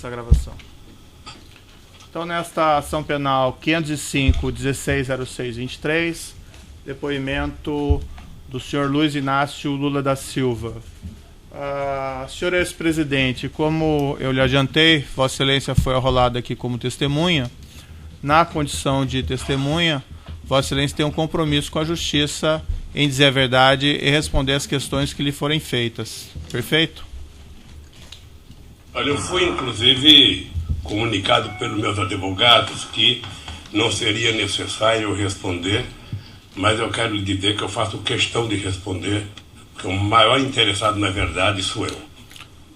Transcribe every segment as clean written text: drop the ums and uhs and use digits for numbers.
Começa a gravação. Então, nesta ação penal 505-1606-23, depoimento do senhor Luiz Inácio Lula da Silva. Senhor ex-presidente, como eu lhe adiantei, Vossa Excelência foi arrolada aqui como testemunha. Na condição de testemunha, Vossa Excelência tem um compromisso com a Justiça em dizer a verdade e responder as questões que lhe forem feitas. Perfeito? Olha, eu fui, inclusive, comunicado pelos meus advogados que não seria necessário responder, mas eu quero lhe dizer que eu faço questão de responder, porque o maior interessado na verdade sou eu.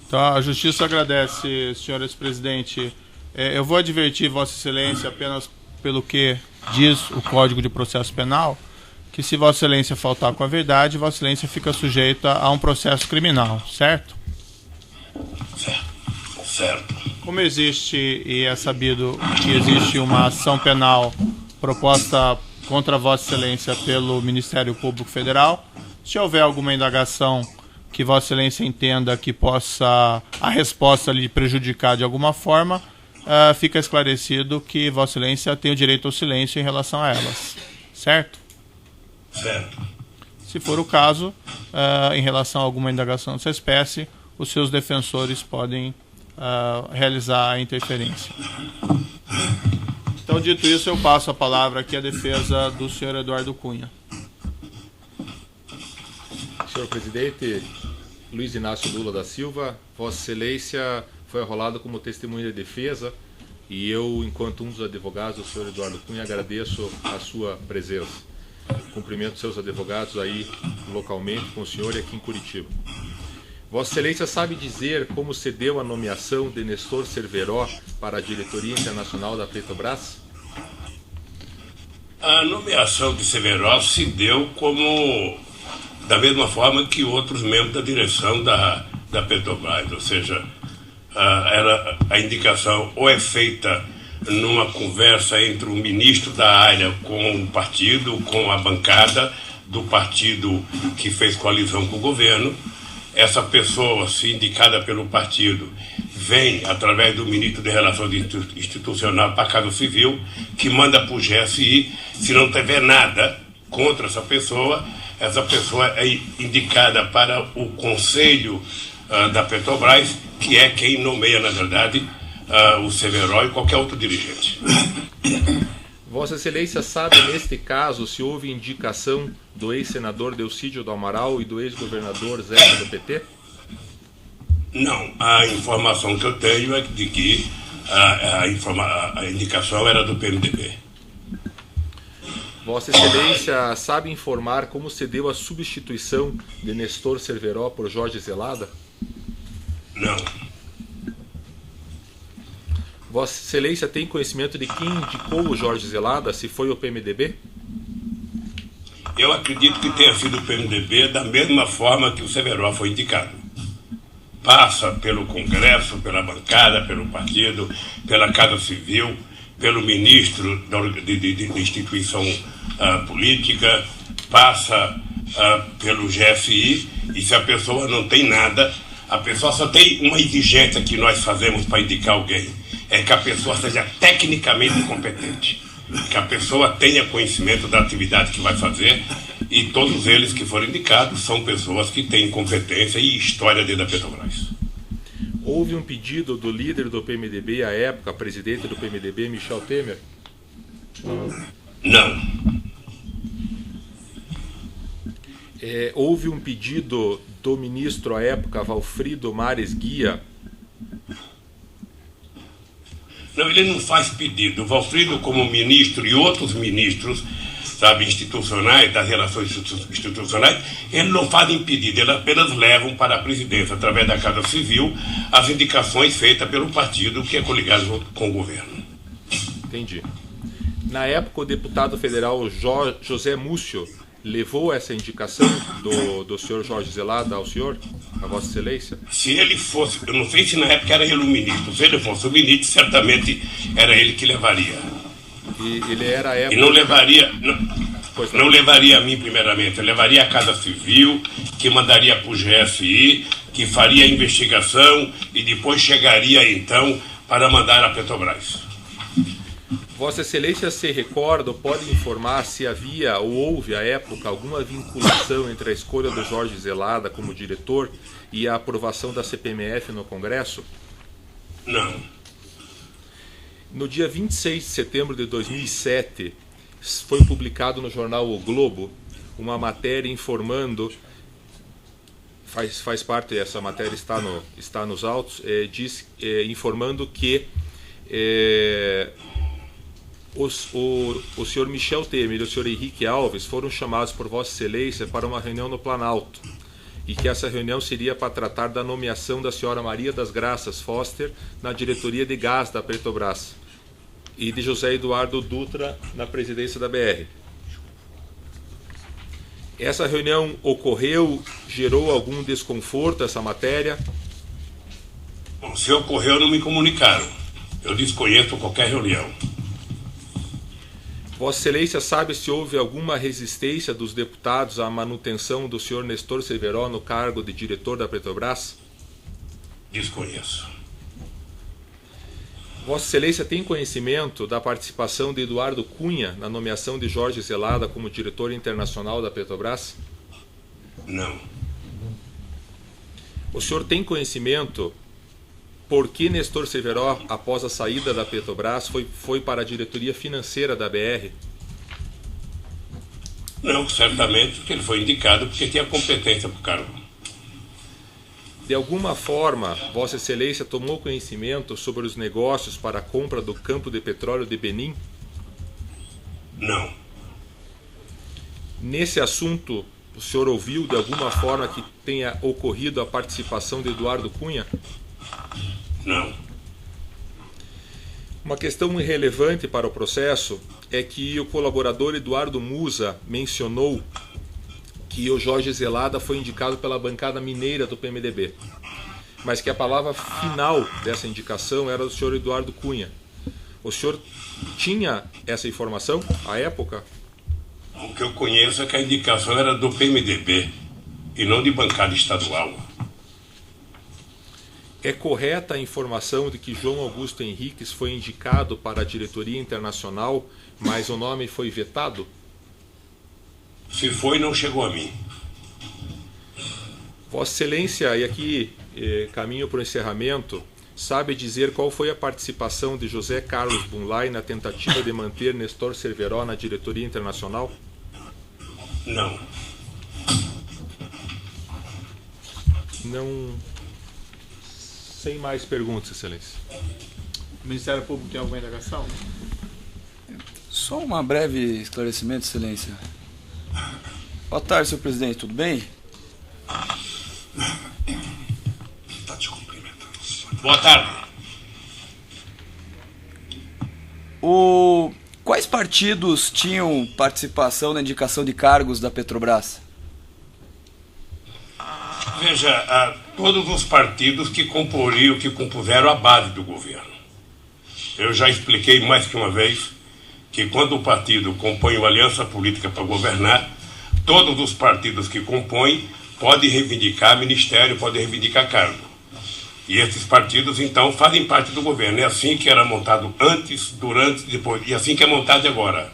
Então, a Justiça agradece, senhor ex-presidente. Eu vou advertir Vossa Excelência apenas pelo que diz o Código de Processo Penal, que se Vossa Excelência faltar com a verdade, Vossa Excelência fica sujeita a um processo criminal, certo? Certo. Como existe, e é sabido que existe uma ação penal proposta contra Vossa Excelência pelo Ministério Público Federal, se houver alguma indagação que Vossa Excelência entenda que possa a resposta lhe prejudicar de alguma forma, fica esclarecido que Vossa Excelência tem o direito ao silêncio em relação a elas. Certo? Certo. Se for o caso, em relação a alguma indagação dessa espécie, os seus defensores podem realizar a interferência. Então, dito isso, eu passo a palavra aqui à defesa do senhor Eduardo Cunha. Senhor presidente, Luiz Inácio Lula da Silva, Vossa Excelência foi arrolado como testemunha de defesa e eu, enquanto um dos advogados do senhor Eduardo Cunha, agradeço a sua presença. Cumprimento seus advogados aí localmente com o senhor e aqui em Curitiba. Vossa Excelência sabe dizer como se deu a nomeação de Nestor Cerveró para a diretoria internacional da Petrobras? A nomeação de Cerveró se deu como da mesma forma que outros membros da direção da Petrobras, ou seja, a indicação ou é feita numa conversa entre o ministro da área com o partido, com a bancada do partido que fez coalizão com o governo. Essa pessoa, se indicada pelo partido, vem através do ministro de Relações Institucionais para a Casa Civil, que manda para o GSI. Se não tiver nada contra essa pessoa é indicada para o Conselho da Petrobras, que é quem nomeia, na verdade, o Cerveró e qualquer outro dirigente. Vossa Excelência sabe, neste caso, se houve indicação do ex-senador Delcídio do Amaral e do ex-governador Zé do PT? Não, a informação que eu tenho é de que a indicação era do PMDB. Vossa Excelência sabe informar como se deu a substituição de Nestor Cerveró por Jorge Zelada? Não. Vossa Excelência tem conhecimento de quem indicou o Jorge Zelada, se foi o PMDB? Eu acredito que tenha sido o PMDB da mesma forma que o Cerveró foi indicado. Passa pelo Congresso, pela bancada, pelo partido, pela Casa Civil, pelo ministro de instituição política, passa pelo GSI, e se a pessoa não tem nada, a pessoa só tem uma exigência que nós fazemos para indicar alguém, é que a pessoa seja tecnicamente competente, que a pessoa tenha conhecimento da atividade que vai fazer, e todos eles que foram indicados são pessoas que têm competência e história dentro da Petrobras. Houve um pedido do líder do PMDB à época, presidente do PMDB, Michel Temer? Não. Houve um pedido do ministro à época, Valfrido Mares Guia? Não, ele não faz pedido. O Valfrido, como ministro e outros ministros, institucionais, das relações institucionais, eles não fazem pedido, eles apenas levam para a presidência, através da Casa Civil, as indicações feitas pelo partido que é coligado com o governo. Entendi. Na época, o deputado federal José Múcio levou essa indicação do senhor Jorge Zelada ao senhor, a Vossa Excelência? Se ele fosse, eu não sei se na época era ele o ministro, se ele fosse o ministro, certamente era ele que levaria. E ele era a época... E não levaria, não levaria a mim primeiramente, eu levaria a Casa Civil, que mandaria para o GSI, que faria a investigação e depois chegaria então para mandar a Petrobras. Vossa Excelência se recorda ou pode informar se havia ou houve à época alguma vinculação entre a escolha do Jorge Zelada como diretor e a aprovação da CPMF no Congresso? Não. No dia 26 de setembro de 2007, foi publicado no jornal O Globo uma matéria informando, faz parte, essa matéria está nos autos, informando que o senhor Michel Temer e o senhor Henrique Alves foram chamados por Vossa Excelência para uma reunião no Planalto, e que essa reunião seria para tratar da nomeação da senhora Maria das Graças Foster na diretoria de gás da Petrobras e de José Eduardo Dutra na presidência da BR. Essa reunião ocorreu, gerou algum desconforto essa matéria? Bom, se ocorreu, não me comunicaram. Eu desconheço qualquer reunião. Vossa Excelência sabe se houve alguma resistência dos deputados à manutenção do senhor Nestor Severo no cargo de diretor da Petrobras? Desconheço. Vossa Excelência tem conhecimento da participação de Eduardo Cunha na nomeação de Jorge Zelada como diretor internacional da Petrobras? Não. O senhor tem conhecimento por que Nestor Severo, após a saída da Petrobras, foi para a diretoria financeira da BR? Não, certamente porque ele foi indicado porque tinha competência para o cargo. De alguma forma, Vossa Excelência tomou conhecimento sobre os negócios para a compra do campo de petróleo de Benim? Não. Nesse assunto, o senhor ouviu de alguma forma que tenha ocorrido a participação de Eduardo Cunha? Não. Uma questão irrelevante para o processo é que o colaborador Eduardo Musa mencionou que o Jorge Zelada foi indicado pela bancada mineira do PMDB, mas que a palavra final dessa indicação era do senhor Eduardo Cunha. O senhor tinha essa informação à época? O que eu conheço é que a indicação era do PMDB e não de bancada estadual. É correta a informação de que João Augusto Henriques foi indicado para a diretoria internacional, mas o nome foi vetado? Se foi, não chegou a mim. Vossa Excelência, e aqui caminho para o encerramento, sabe dizer qual foi a participação de José Carlos Bunlai na tentativa de manter Nestor Severo na diretoria internacional? Não. Não. Sem mais perguntas, Excelência. O Ministério Público tem alguma indagação? Só um breve esclarecimento, Excelência. Boa tarde, senhor presidente, tudo bem? Está te cumprimentando. Boa tarde. Quais partidos tinham participação na indicação de cargos da Petrobras? Veja, todos os partidos que comporiam, que compuseram a base do governo. Eu já expliquei mais que uma vez que quando o partido compõe uma aliança política para governar, todos os partidos que compõem podem reivindicar ministério, podem reivindicar cargo. E esses partidos, então, fazem parte do governo. É assim que era montado antes, durante, depois. E assim que é montado agora.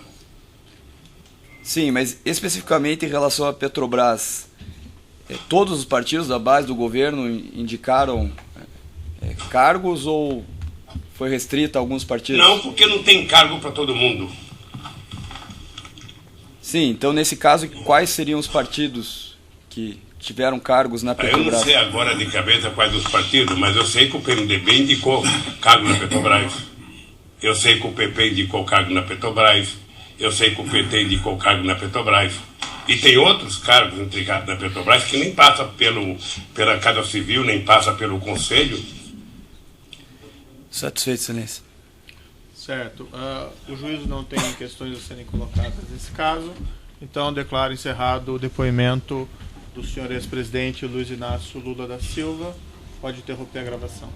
Sim, mas especificamente em relação à Petrobras, todos os partidos da base do governo indicaram cargos ou foi restrito a alguns partidos? Não, porque não tem cargo para todo mundo. Sim, então nesse caso, quais seriam os partidos que tiveram cargos na Petrobras? Eu não sei agora de cabeça quais dos partidos, mas eu sei que o PMDB indicou cargo na Petrobras. Eu sei que o PP indicou cargo na Petrobras. Eu sei que o PT indicou cargo na Petrobras. E tem outros cargos indicados na Petrobras que nem passa pela Casa Civil, nem passa pelo Conselho. Satisfeito, Excelência. Certo. O juízo não tem questões a serem colocadas nesse caso, então declaro encerrado o depoimento do senhor ex-presidente Luiz Inácio Lula da Silva. Pode interromper a gravação.